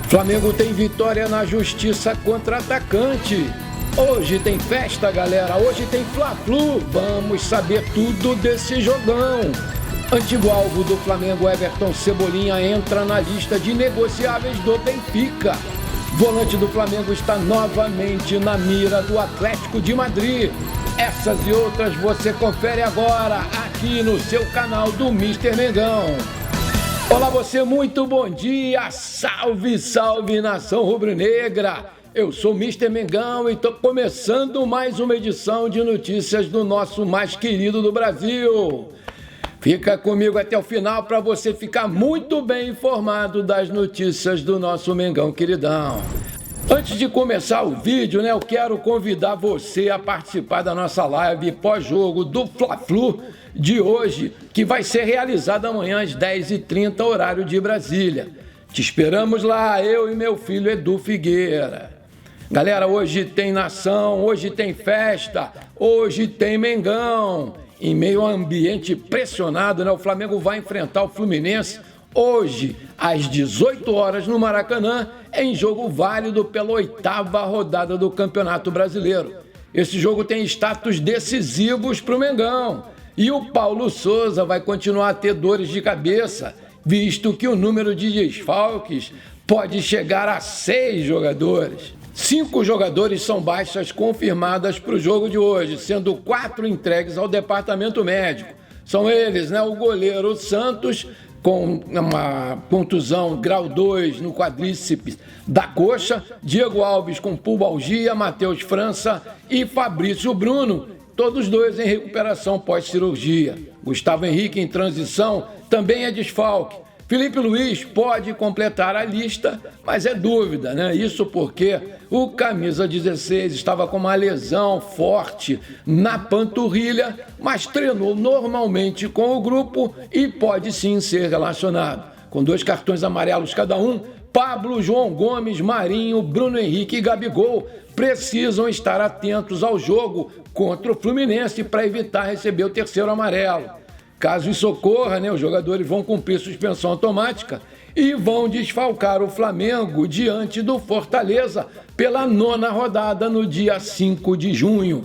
Flamengo tem vitória na justiça contra atacante. Hoje tem festa, galera. Hoje tem Fla-Flu. Vamos saber tudo desse jogão. Antigo alvo do Flamengo, Everton Cebolinha, entra na lista de negociáveis do Benfica. Volante do Flamengo está novamente na mira do Atlético de Madrid. Essas e outras você confere agora aqui no seu canal do Mr. Mengão. Olá você, muito bom dia, salve, salve nação rubro-negra, eu sou o Mr. Mengão e estou começando mais uma edição de notícias do nosso mais querido do Brasil. Fica comigo até o final para você ficar muito bem informado das notícias do nosso Mengão queridão. Antes de começar o vídeo, eu quero convidar você a participar da nossa live pós-jogo do Fla-Flu de hoje, que vai ser realizada amanhã às 10h30, horário de Brasília. Te esperamos lá, eu e meu filho Edu Figueira. Galera, hoje tem nação, hoje tem festa, hoje tem Mengão. Em meio a um ambiente pressionado, o Flamengo vai enfrentar o Fluminense hoje, às 18 horas no Maracanã, em jogo válido pela 8ª rodada do Campeonato Brasileiro. Esse jogo tem status decisivos para o Mengão. E o Paulo Souza vai continuar a ter dores de cabeça, visto que o número de desfalques pode chegar a 6 jogadores. 5 jogadores são baixas confirmadas para o jogo de hoje, sendo 4 entregues ao departamento médico. São eles, o goleiro Santos, com uma contusão grau 2 no quadríceps da coxa, Diego Alves com pubalgia, Matheus França e Fabrício Bruno, todos dois em recuperação pós-cirurgia. Gustavo Henrique em transição também é desfalque. Felipe Luiz pode completar a lista, mas é dúvida, Isso porque o camisa 16 estava com uma lesão forte na panturrilha, mas treinou normalmente com o grupo e pode sim ser relacionado. Com 2 cartões amarelos cada um, Pablo, João Gomes, Marinho, Bruno Henrique e Gabigol precisam estar atentos ao jogo contra o Fluminense para evitar receber o 3º amarelo. Caso isso ocorra, os jogadores vão cumprir suspensão automática e vão desfalcar o Flamengo diante do Fortaleza pela 9ª rodada no dia 5 de junho.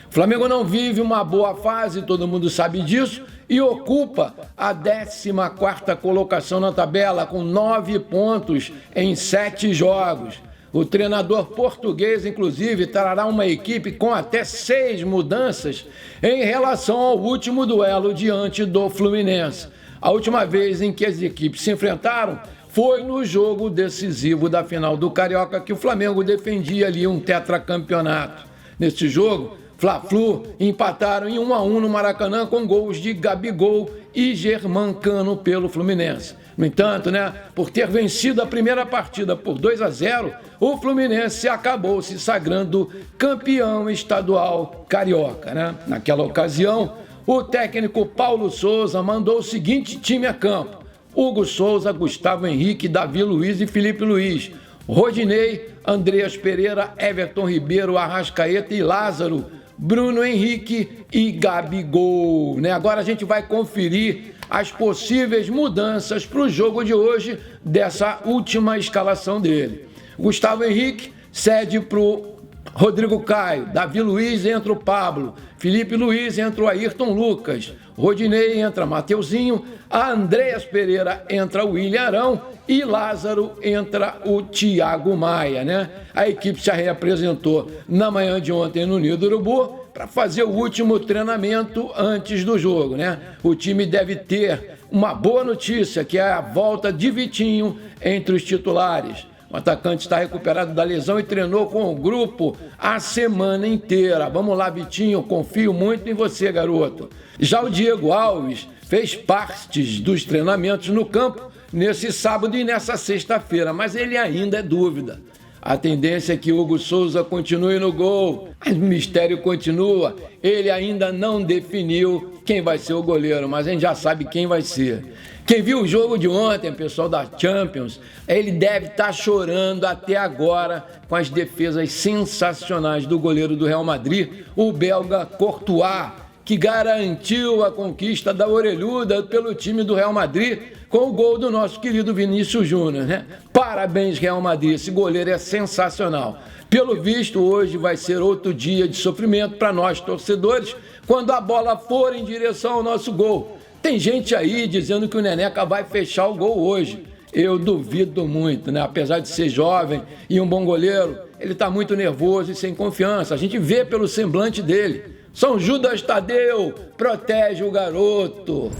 O Flamengo não vive uma boa fase, todo mundo sabe disso, e ocupa a 14ª colocação na tabela com 9 pontos em 7 jogos. O treinador português, inclusive, trará uma equipe com até 6 mudanças em relação ao último duelo diante do Fluminense. A última vez em que as equipes se enfrentaram foi no jogo decisivo da final do Carioca, que o Flamengo defendia ali um tetracampeonato. Nesse jogo, Fla-Flu empataram em 1-1 no Maracanã com gols de Gabigol e Germancano pelo Fluminense. No entanto, por ter vencido a primeira partida por 2-0, o Fluminense acabou se sagrando campeão estadual carioca, Naquela ocasião, o técnico Paulo Souza mandou o seguinte time a campo: Hugo Souza, Gustavo Henrique, Davi Luiz e Felipe Luiz, Rodinei, Andreas Pereira, Everton Ribeiro, Arrascaeta e Lázaro, Bruno Henrique e Gabigol. Agora a gente vai conferir as possíveis mudanças para o jogo de hoje dessa última escalação dele. Gustavo Henrique cede para o Rodrigo Caio, Davi Luiz entra o Pablo, Felipe Luiz entra o Ayrton Lucas, Rodinei entra Mateuzinho, a Andreas Pereira entra o William Arão e Lázaro entra o Thiago Maia, A equipe se reapresentou na manhã de ontem no Ninho do Urubu para fazer o último treinamento antes do jogo, O time deve ter uma boa notícia, que é a volta de Vitinho entre os titulares. O atacante está recuperado da lesão e treinou com o grupo a semana inteira. Vamos lá, Vitinho, confio muito em você, garoto. Já o Diego Alves fez partes dos treinamentos no campo nesse sábado e nessa sexta-feira, mas ele ainda é dúvida. A tendência é que Hugo Souza continue no gol, mas o mistério continua. Ele ainda não definiu quem vai ser o goleiro, mas a gente já sabe quem vai ser. Quem viu o jogo de ontem, pessoal da Champions, ele deve estar chorando até agora com as defesas sensacionais do goleiro do Real Madrid, o belga Courtois, que garantiu a conquista da orelhuda pelo time do Real Madrid com o gol do nosso querido Vinícius Júnior, né? Parabéns, Real Madrid, esse goleiro é sensacional. Pelo visto, hoje vai ser outro dia de sofrimento para nós, torcedores, quando a bola for em direção ao nosso gol. Tem gente aí dizendo que o Neneca vai fechar o gol hoje. Eu duvido muito, né? Apesar de ser jovem e um bom goleiro, ele está muito nervoso e sem confiança. A gente vê pelo semblante dele. São Judas Tadeu, protege o garoto.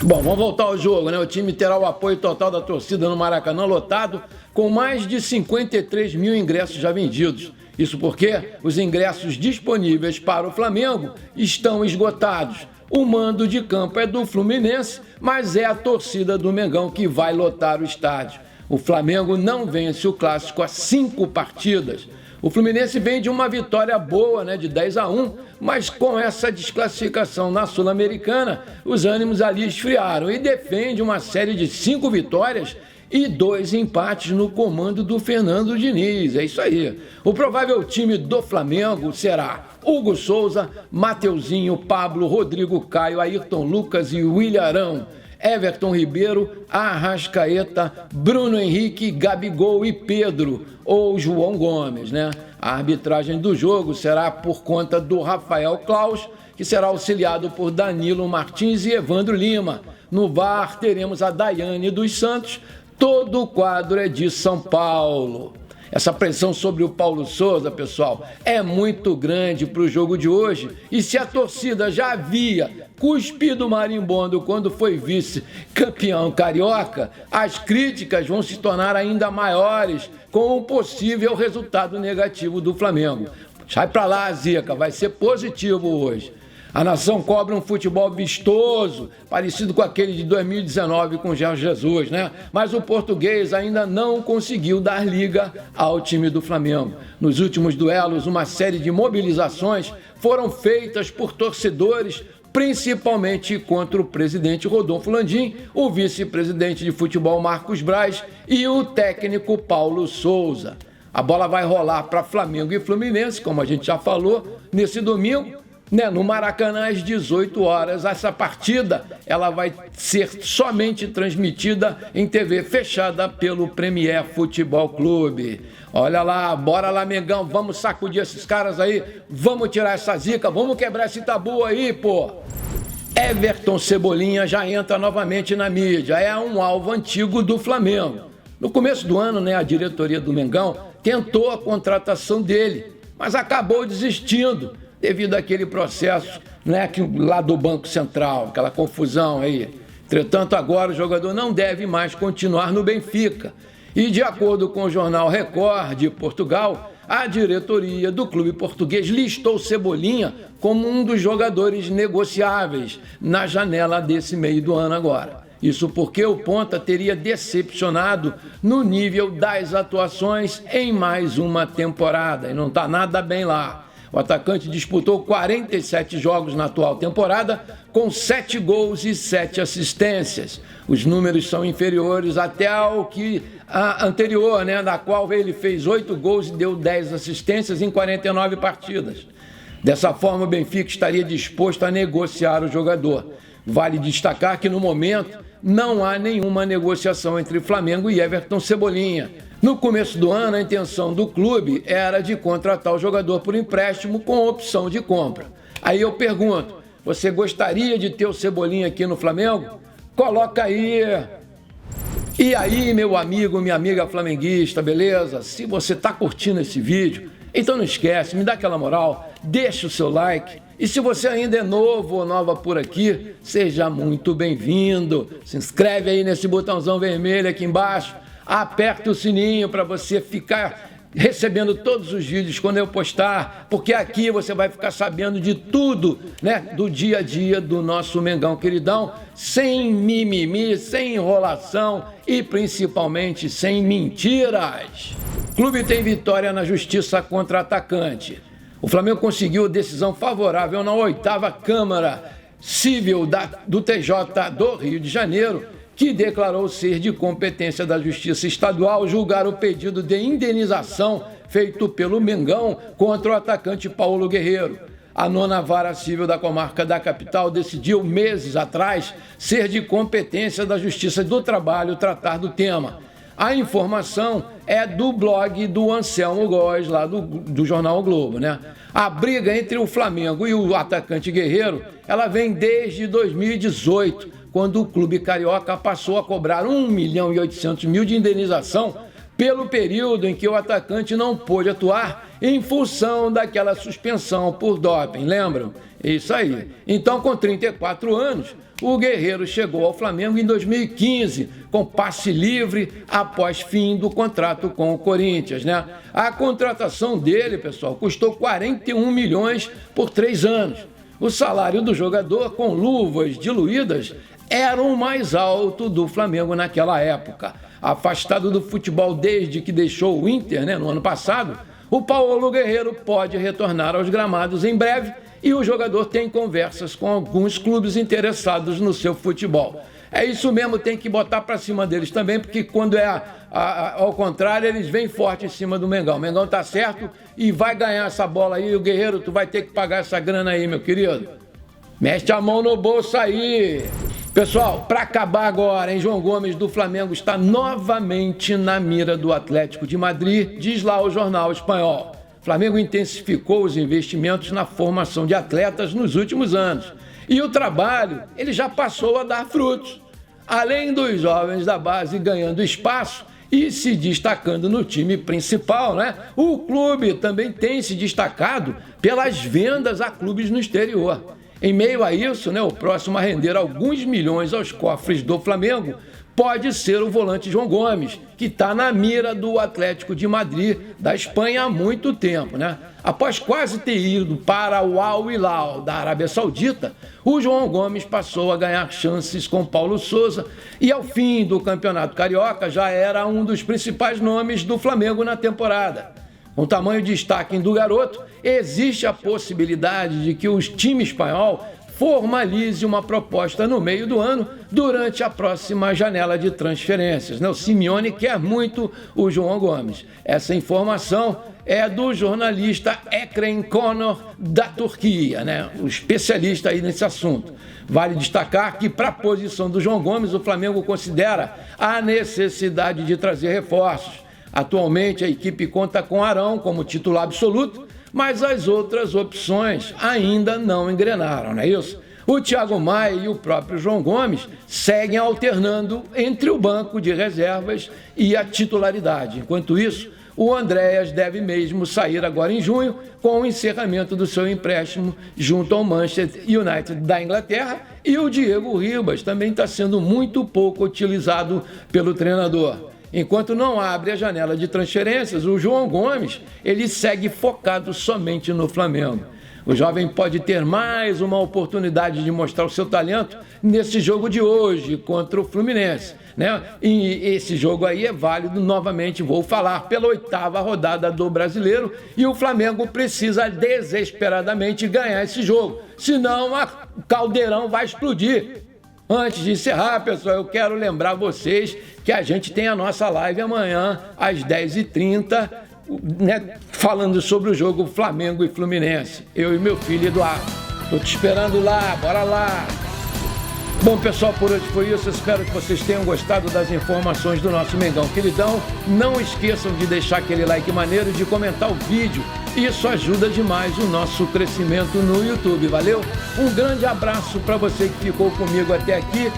Bom, vamos voltar ao jogo, né? O time terá o apoio total da torcida no Maracanã lotado, com mais de 53 mil ingressos já vendidos. Isso porque os ingressos disponíveis para o Flamengo estão esgotados. O mando de campo é do Fluminense, mas é a torcida do Mengão que vai lotar o estádio. O Flamengo não vence o Clássico há 5 partidas. O Fluminense vem de uma vitória boa, né, de 10-1, mas com essa desclassificação na Sul-Americana, os ânimos ali esfriaram e defende uma série de 5 vitórias e 2 empates no comando do Fernando Diniz. É isso aí. O provável time do Flamengo será Hugo Souza, Mateuzinho, Pablo, Rodrigo Caio, Ayrton Lucas e William Arão, Everton Ribeiro, Arrascaeta, Bruno Henrique, Gabigol e Pedro, ou João Gomes, né? A arbitragem do jogo será por conta do Rafael Claus, que será auxiliado por Danilo Martins e Evandro Lima. No VAR teremos a Daiane dos Santos. Todo o quadro é de São Paulo. Essa pressão sobre o Paulo Souza, pessoal, é muito grande para o jogo de hoje. E se a torcida já havia cuspido o marimbondo quando foi vice-campeão carioca, as críticas vão se tornar ainda maiores com o possível resultado negativo do Flamengo. Sai para lá, Zica, vai ser positivo hoje. A nação cobra um futebol vistoso, parecido com aquele de 2019 com Jorge Jesus, né? Mas o português ainda não conseguiu dar liga ao time do Flamengo. Nos últimos duelos, uma série de mobilizações foram feitas por torcedores, principalmente contra o presidente Rodolfo Landim, o vice-presidente de futebol Marcos Braz e o técnico Paulo Souza. A bola vai rolar para Flamengo e Fluminense, como a gente já falou, nesse domingo, né, no Maracanã às 18 horas. Essa partida ela vai ser somente transmitida em TV fechada pelo Premier Futebol Clube. Olha lá, bora lá, Mengão, vamos sacudir esses caras aí, vamos tirar essa zica, vamos quebrar esse tabu aí, pô. Everton Cebolinha já entra novamente na mídia, é um alvo antigo do Flamengo. No começo do ano, né, a diretoria do Mengão tentou a contratação dele, mas acabou desistindo devido àquele processo, né, lá do Banco Central, aquela confusão aí. Entretanto, agora o jogador não deve mais continuar no Benfica. E de acordo com o jornal Record de Portugal, a diretoria do clube português listou Cebolinha como um dos jogadores negociáveis na janela desse meio do ano agora. Isso porque o ponta teria decepcionado no nível das atuações em mais uma temporada e não está nada bem lá. O atacante disputou 47 jogos na atual temporada, com 7 gols e 7 assistências. Os números são inferiores até ao que a anterior, né, na qual ele fez 8 gols e deu 10 assistências em 49 partidas. Dessa forma, o Benfica estaria disposto a negociar o jogador. Vale destacar que, no momento, não há nenhuma negociação entre Flamengo e Everton Cebolinha. No começo do ano, a intenção do clube era de contratar o jogador por empréstimo com opção de compra. Aí eu pergunto, você gostaria de ter o Cebolinha aqui no Flamengo? Coloca aí. E aí, meu amigo, minha amiga flamenguista, beleza? Se você está curtindo esse vídeo, então não esquece, me dá aquela moral, deixa o seu like. E se você ainda é novo ou nova por aqui, seja muito bem-vindo. Se inscreve aí nesse botãozão vermelho aqui embaixo. Aperta o sininho para você ficar recebendo todos os vídeos quando eu postar, porque aqui você vai ficar sabendo de tudo, né, do dia a dia do nosso Mengão queridão, sem mimimi, sem enrolação e principalmente sem mentiras. Clube tem vitória na justiça contra atacante. O Flamengo conseguiu decisão favorável na 8ª Câmara Civil do TJ do Rio de Janeiro, que declarou ser de competência da Justiça Estadual julgar o pedido de indenização feito pelo Mengão contra o atacante Paulo Guerreiro. A 9ª Vara Civil da Comarca da Capital decidiu, meses atrás, ser de competência da Justiça do Trabalho tratar do tema. A informação é do blog do Anselmo Góes, lá do jornal o Globo, né? A briga entre o Flamengo e o atacante Guerreiro, ela vem desde 2018, quando o clube carioca passou a cobrar 1.800.000 de indenização pelo período em que o atacante não pôde atuar em função daquela suspensão por doping, lembram? Isso aí. Então, com 34 anos, o Guerreiro chegou ao Flamengo em 2015, com passe livre após fim do contrato com o Corinthians, né? A contratação dele, pessoal, custou 41 milhões por 3 anos. O salário do jogador, com luvas diluídas, era o mais alto do Flamengo naquela época. Afastado do futebol desde que deixou o Inter, né, no ano passado, o Paulo Guerreiro pode retornar aos gramados em breve e o jogador tem conversas com alguns clubes interessados no seu futebol. É isso mesmo, tem que botar para cima deles também, porque quando é ao contrário, eles vêm forte em cima do Mengão. O Mengão tá certo e vai ganhar essa bola aí. O Guerreiro, tu vai ter que pagar essa grana aí, meu querido. Mete a mão no bolso aí. Pessoal, para acabar agora, hein? João Gomes do Flamengo está novamente na mira do Atlético de Madrid, diz lá o jornal espanhol. O Flamengo intensificou os investimentos na formação de atletas nos últimos anos. E o trabalho, ele já passou a dar frutos. Além dos jovens da base ganhando espaço e se destacando no time principal, né? O clube também tem se destacado pelas vendas a clubes no exterior. Em meio a isso, né, o próximo a render alguns milhões aos cofres do Flamengo pode ser o volante João Gomes, que está na mira do Atlético de Madrid, da Espanha, há muito tempo, né? Após quase ter ido para o Al Hilal da Arábia Saudita, o João Gomes passou a ganhar chances com Paulo Sousa e, ao fim do Campeonato Carioca, já era um dos principais nomes do Flamengo na temporada. Com o tamanho de destaque do garoto, existe a possibilidade de que o time espanhol formalize uma proposta no meio do ano durante a próxima janela de transferências. O Simeone quer muito o João Gomes. Essa informação é do jornalista Ekrem Conor da Turquia, né? O especialista aí nesse assunto. Vale destacar que, para a posição do João Gomes, o Flamengo considera a necessidade de trazer reforços. Atualmente, a equipe conta com Arão como titular absoluto, mas as outras opções ainda não engrenaram, não é isso? O Thiago Maia e o próprio João Gomes seguem alternando entre o banco de reservas e a titularidade. Enquanto isso, o Andréas deve mesmo sair agora em junho com o encerramento do seu empréstimo junto ao Manchester United da Inglaterra, e o Diego Ribas também está sendo muito pouco utilizado pelo treinador. Enquanto não abre a janela de transferências, o João Gomes, ele segue focado somente no Flamengo. O jovem pode ter mais uma oportunidade de mostrar o seu talento nesse jogo de hoje contra o Fluminense, né? E esse jogo aí é válido, novamente vou falar, pela 8ª rodada do Brasileiro, e o Flamengo precisa desesperadamente ganhar esse jogo, senão o caldeirão vai explodir. Antes de encerrar, pessoal, eu quero lembrar vocês que a gente tem a nossa live amanhã às 10h30, né, falando sobre o jogo Flamengo e Fluminense. Eu e meu filho Eduardo. Estou te esperando lá, bora lá! Bom, pessoal, por hoje foi isso. Espero que vocês tenham gostado das informações do nosso Mengão queridão. Não esqueçam de deixar aquele like maneiro e de comentar o vídeo. Isso ajuda demais o nosso crescimento no YouTube, valeu? Um grande abraço para você que ficou comigo até aqui.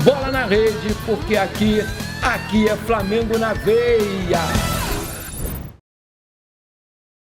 Bola na rede, porque aqui é Flamengo na veia.